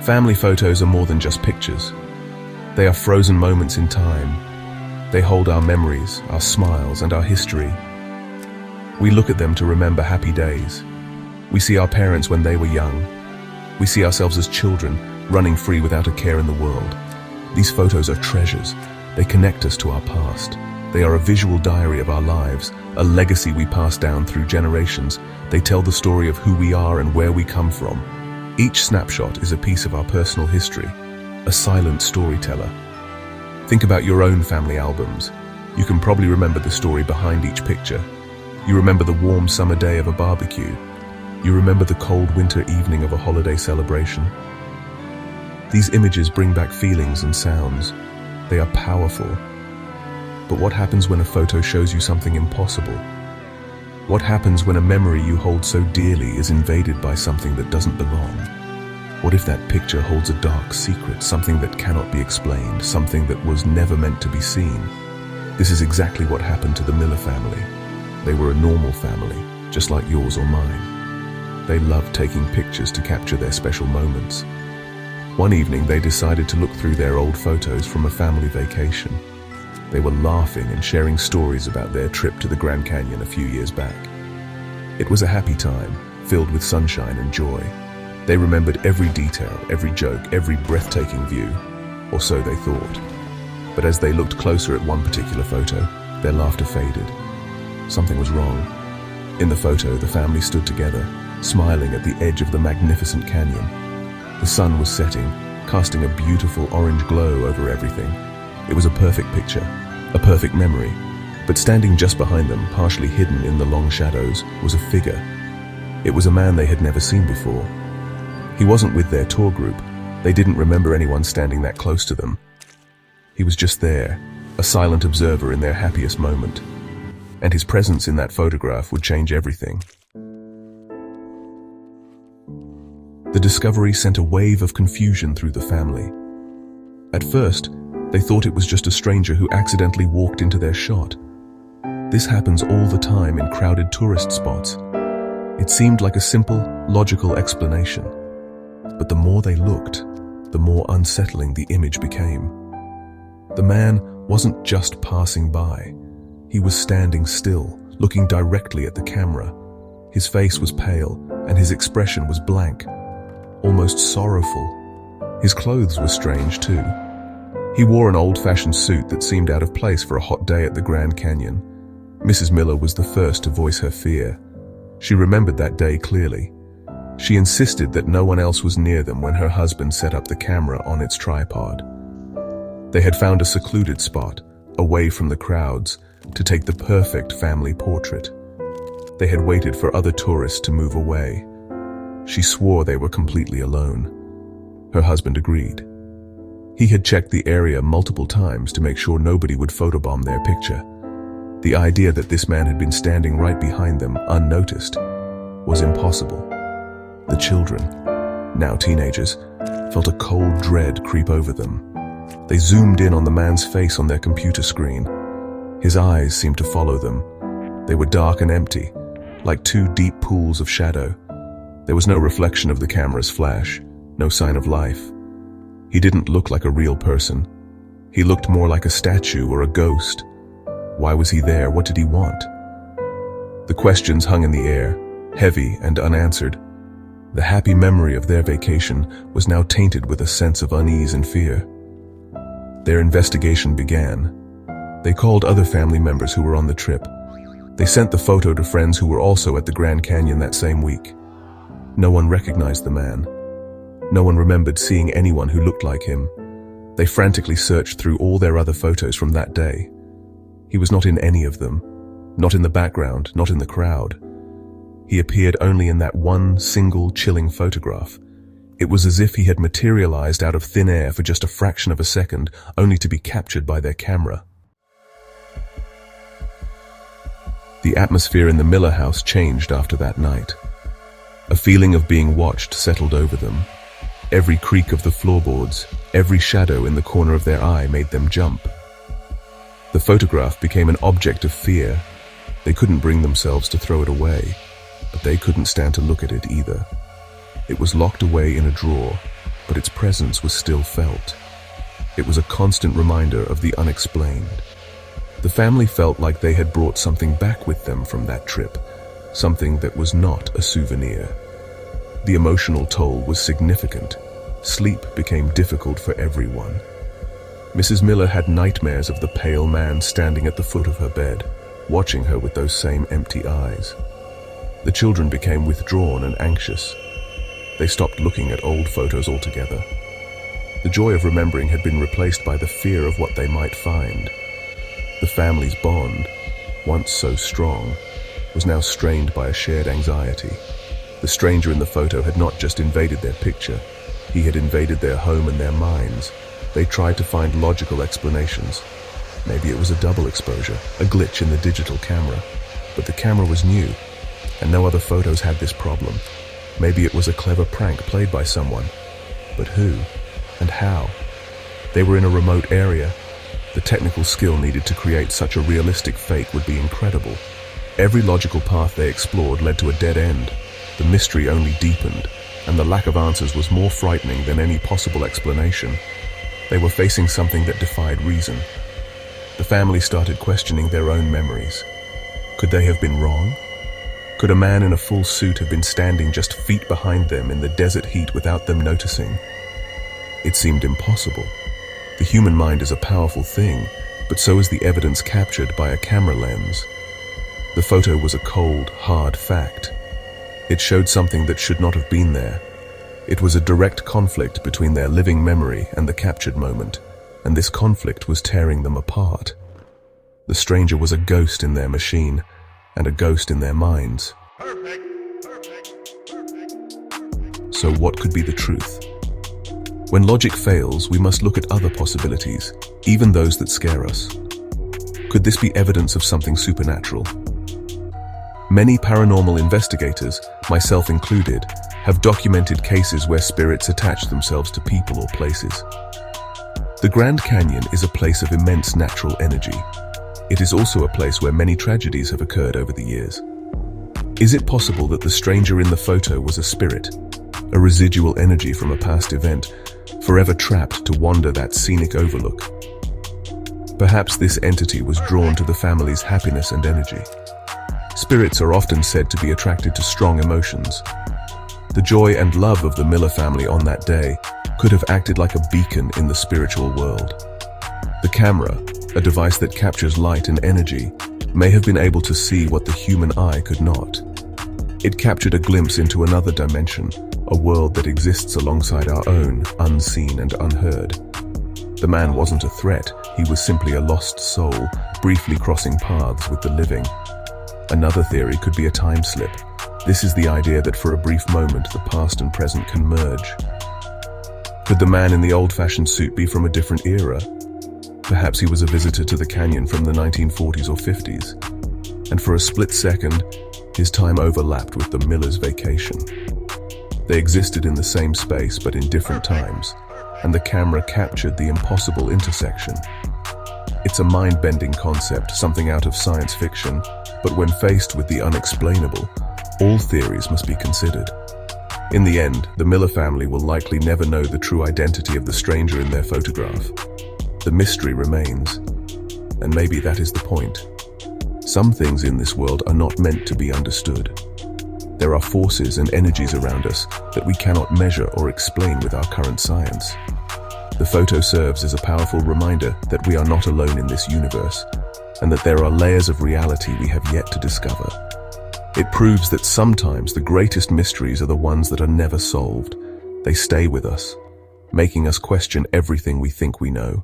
Family photos are more than just pictures. They are frozen moments in time. They hold our memories, our smiles, and our history. We look at them to remember happy days. We see our parents when they were young. We see ourselves as children, running free without a care in the world. These photos are treasures. They connect us to our past. They are a visual diary of our lives, a legacy we pass down through generations. They tell the story of who we are and where we come from. Each snapshot is a piece of our personal history, a silent storyteller. Think about your own family albums. You can probably remember the story behind each picture. You remember the warm summer day of a barbecue. You remember the cold winter evening of a holiday celebration. These images bring back feelings and sounds. They are powerful. But what happens when a photo shows you something impossible? What happens when a memory you hold so dearly is invaded by something that doesn't belong? What if that picture holds a dark secret, something that cannot be explained, something that was never meant to be seen? This is exactly what happened to the Miller family. They were a normal family, just like yours or mine. They loved taking pictures to capture their special moments. One evening, they decided to look through their old photos from a family vacation. They were laughing and sharing stories about their trip to the Grand Canyon a few years back. It was a happy time, filled with sunshine and joy. They remembered every detail, every joke, every breathtaking view, or so they thought. But as they looked closer at one particular photo, their laughter faded. Something was wrong. In the photo, the family stood together, smiling at the edge of the magnificent canyon. The sun was setting, casting a beautiful orange glow over everything. It was a perfect picture, a perfect memory. But standing just behind them, partially hidden in the long shadows, was a figure. It was a man they had never seen before. He wasn't with their tour group. They didn't remember anyone standing that close to them. He was just there, a silent observer in their happiest moment. And his presence in that photograph would change everything. The discovery sent a wave of confusion through the family. At first, they thought it was just a stranger who accidentally walked into their shot. This happens all the time in crowded tourist spots. It seemed like a simple, logical explanation. But the more they looked, the more unsettling the image became. The man wasn't just passing by. He was standing still, looking directly at the camera. His face was pale, and his expression was blank, almost sorrowful. His clothes were strange too. He wore an old-fashioned suit that seemed out of place for a hot day at the Grand Canyon. Mrs. Miller was the first to voice her fear. She remembered that day clearly. She insisted that no one else was near them when her husband set up the camera on its tripod. They had found a secluded spot, away from the crowds, to take the perfect family portrait. They had waited for other tourists to move away. She swore they were completely alone. Her husband agreed. He had checked the area multiple times to make sure nobody would photobomb their picture. The idea that this man had been standing right behind them, unnoticed, was impossible. The children, now teenagers, felt a cold dread creep over them. They zoomed in on the man's face on their computer screen. His eyes seemed to follow them. They were dark and empty, like two deep pools of shadow. There was no reflection of the camera's flash, no sign of life. He didn't look like a real person. He looked more like a statue or a ghost. Why was he there? What did he want? The questions hung in the air, heavy and unanswered. The happy memory of their vacation was now tainted with a sense of unease and fear. Their investigation began. They called other family members who were on the trip. They sent the photo to friends who were also at the Grand Canyon that same week. No one recognized the man. No one remembered seeing anyone who looked like him. They frantically searched through all their other photos from that day. He was not in any of them, not in the background, not in the crowd. He appeared only in that one single chilling photograph. It was as if he had materialized out of thin air for just a fraction of a second, only to be captured by their camera. The atmosphere in the Miller house changed after that night. A feeling of being watched settled over them. Every creak of the floorboards, every shadow in the corner of their eye made them jump. The photograph became an object of fear. They couldn't bring themselves to throw it away, but they couldn't stand to look at it either. It was locked away in a drawer, but its presence was still felt. It was a constant reminder of the unexplained. The family felt like they had brought something back with them from that trip, something that was not a souvenir. The emotional toll was significant. Sleep became difficult for everyone. Mrs. Miller had nightmares of the pale man standing at the foot of her bed, watching her with those same empty eyes. The children became withdrawn and anxious. They stopped looking at old photos altogether. The joy of remembering had been replaced by the fear of what they might find. The family's bond, once so strong, was now strained by a shared anxiety. The stranger in the photo had not just invaded their picture, he had invaded their home and their minds. They tried to find logical explanations. Maybe it was a double exposure, a glitch in the digital camera. But the camera was new, and no other photos had this problem. Maybe it was a clever prank played by someone. But who? And how? They were in a remote area. The technical skill needed to create such a realistic fake would be incredible. Every logical path they explored led to a dead end. The mystery only deepened, and the lack of answers was more frightening than any possible explanation. They were facing something that defied reason. The family started questioning their own memories. Could they have been wrong? Could a man in a full suit have been standing just feet behind them in the desert heat without them noticing? It seemed impossible. The human mind is a powerful thing, but so is the evidence captured by a camera lens. The photo was a cold, hard fact. It showed something that should not have been there. It was a direct conflict between their living memory and the captured moment, and this conflict was tearing them apart. The stranger was a ghost in their machine, and a ghost in their minds. So what could be the truth? When logic fails, we must look at other possibilities, even those that scare us. Could this be evidence of something supernatural? Many paranormal investigators, myself included, have documented cases where spirits attach themselves to people or places. The Grand Canyon is a place of immense natural energy. It is also a place where many tragedies have occurred over the years. Is it possible that the stranger in the photo was a spirit, a residual energy from a past event, forever trapped to wander that scenic overlook? Perhaps this entity was drawn to the family's happiness and energy. Spirits are often said to be attracted to strong emotions. The joy and love of the Miller family on that day could have acted like a beacon in the spiritual world. The camera, a device that captures light and energy, may have been able to see what the human eye could not. It captured a glimpse into another dimension, a world that exists alongside our own, unseen and unheard. The man wasn't a threat, he was simply a lost soul, briefly crossing paths with the living. Another theory could be a time slip. This is the idea that for a brief moment the past and present can merge. Could the man in the old-fashioned suit be from a different era? Perhaps he was a visitor to the canyon from the 1940s or 50s, and for a split second, his time overlapped with the Miller's vacation. They existed in the same space but in different times, and the camera captured the impossible intersection. It's a mind-bending concept, something out of science fiction, but when faced with the unexplainable, all theories must be considered. In the end, the Miller family will likely never know the true identity of the stranger in their photograph. The mystery remains, and maybe that is the point. Some things in this world are not meant to be understood. There are forces and energies around us that we cannot measure or explain with our current science. The photo serves as a powerful reminder that we are not alone in this universe, and that there are layers of reality we have yet to discover. It proves that sometimes the greatest mysteries are the ones that are never solved. They stay with us, making us question everything we think we know.